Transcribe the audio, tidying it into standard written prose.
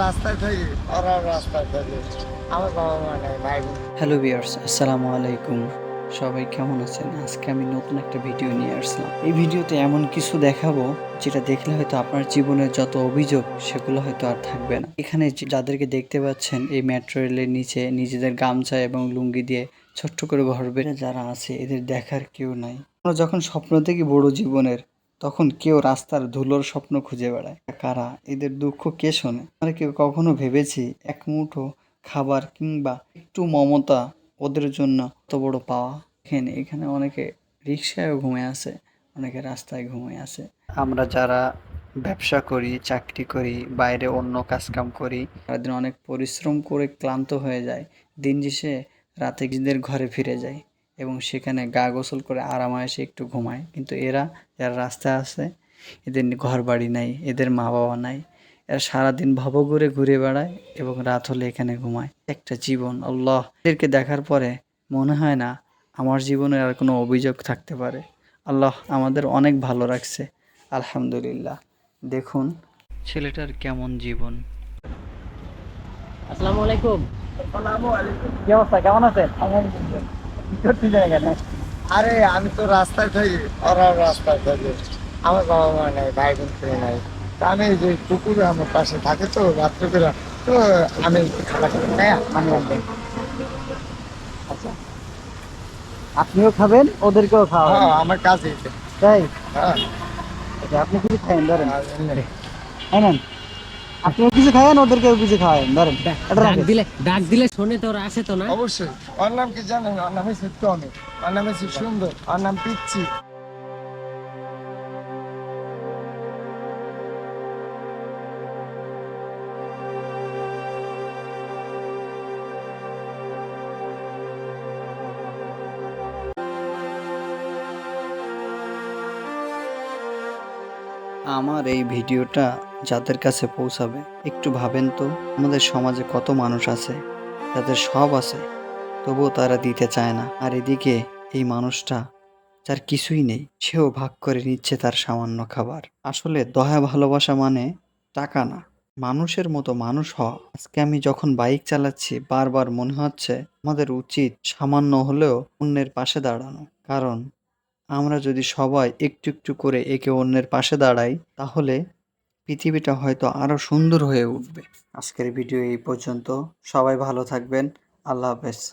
রাস্তায় থাকি, ওরাও রাস্তায় থাকে। আমার বাবা মা নাই, ভাই বোন। হ্যালো ভিউয়ার্স, আসসালামু আলাইকুম। সবাই কেমন আছেন? আজকে আমি নতুন একটা ভিডিও নিয়ে আসলাম। এই ভিডিওতে এমন কিছু দেখাবো যেটা দেখলে হয়তো আপনার জীবনের যত অভিযোগ সেগুলো হয়তো আর থাকবে না। এখানে যাদেরকে দেখতে পাচ্ছেন এই মেট্রো রেলের নিচে নিজেদের গামছা এবং লুঙ্গি দিয়ে ছোট্ট করে ঘর বেড়ে যারা আছে এদের দেখার কেউ নাই। আমরা যখন স্বপ্ন দেখি বড় জীবনের, তখন কেউ রাস্তার ধুলোর স্বপ্ন খুঁজে বেড়ায়। কারা এদের দুঃখ কে শোনে? আমরা কেউ কখনো ভেবেছি এক মুঠো খাবার কিংবা একটু মমতা ওদের জন্য কত বড় পাওয়া? এখানে অনেকে রিক্সায়ও ঘুমিয়ে আছে, অনেকে রাস্তায় ঘুমিয়ে আছে। আমরা যারা ব্যবসা করি, চাকরি করি, বাইরে অন্য কাজকাম করি, সারাদিন অনেক পরিশ্রম করে ক্লান্ত হয়ে যায়। দিন শেষে রাতে নিজেদের ঘরে ফিরে যায় এবং সেখানে গা গোসল করে আরামায়েশে একটু ঘুমায়। কিন্তু এরা যারা রাস্তায় আছে, এদের ঘর বাড়ি নাই, এদের মা বাবা নাই। এরা সারাদিন ভবঘুরে ঘুরে বেড়ায় এবং রাত হলে এখানে ঘুমায়। একটা জীবন, আল্লাহ! এদেরকে দেখার পরে মনে হয় না আমার জীবনে আর কোনো অভিযোগ থাকতে পারে। আল্লাহ আমাদের অনেক ভালো রাখছে, আলহামদুলিল্লাহ। দেখুন ছেলেটার কেমন জীবন। আসসালামু আলাইকুম। আসসালামু আলাইকুম। কি অবস্থা, কেমন আছেন? কি করতেছেন এখানে? আরে আমি তো রাস্তায় থাকি, ওরাও রাস্তায় থাকে। আমার বাবা মা নাই, ভাই বোন কেউ নাই। তা আমি এই যে কুকুর আমার পাশে থাকে, তো রাত্রেবেলা তো আমি একটু খাবার খাই, তাই মানে আনবেন। আচ্ছা, আপনিও খাবেন, ওদেরকেও খাওয়াবেন? হ্যাঁ, আমার কাছে এটা। তাই? হ্যাঁ। আচ্ছা, আপনি কিছু খাইয়েন, ধরেন। আর এমনি। হ্যাঁ, নেন। আপনিও কিছু খাইয়েন, ওদেরকেও কিছু খাওয়াবেন, ধরেন। এটা ডাক রাখেন। দিলে শোনে তো, ওরা আসে তো না? অবশ্যই। ওর নাম কি জানেন? ওর নাম হচ্ছে টমি। ওর নাম হচ্ছে সুন্দর, ওর নাম পিচ্ছি। আমার এই ভিডিওটা যাদের কাছে পৌঁছাবে, একটু ভাবেন তো আমাদের সমাজে কত মানুষ আছে যাদের সব আছে তবুও তারা দিতে চায় না। আর এদিকে এই মানুষটা যার কিছুই নেই, সেও ভাগ করে নিচ্ছে তার সামান্য খাবার। আসলে দয়া ভালোবাসা মানে টাকা না, মানুষের মতো মানুষ হওয়া। আজকে আমি যখন বাইক চালাচ্ছি বারবার মনে হচ্ছে আমাদের উচিত সামান্য হলেও অন্যের পাশে দাঁড়ানো। কারণ আমরা যদি সবাই একটু একটু করে একে অন্যের পাশে দাঁড়াই, তাহলে পৃথিবীটা হয়তো আরো সুন্দর হয়ে উঠবে। আজকের ভিডিও এই পর্যন্ত। সবাই ভালো থাকবেন। আল্লাহ হাফেজ।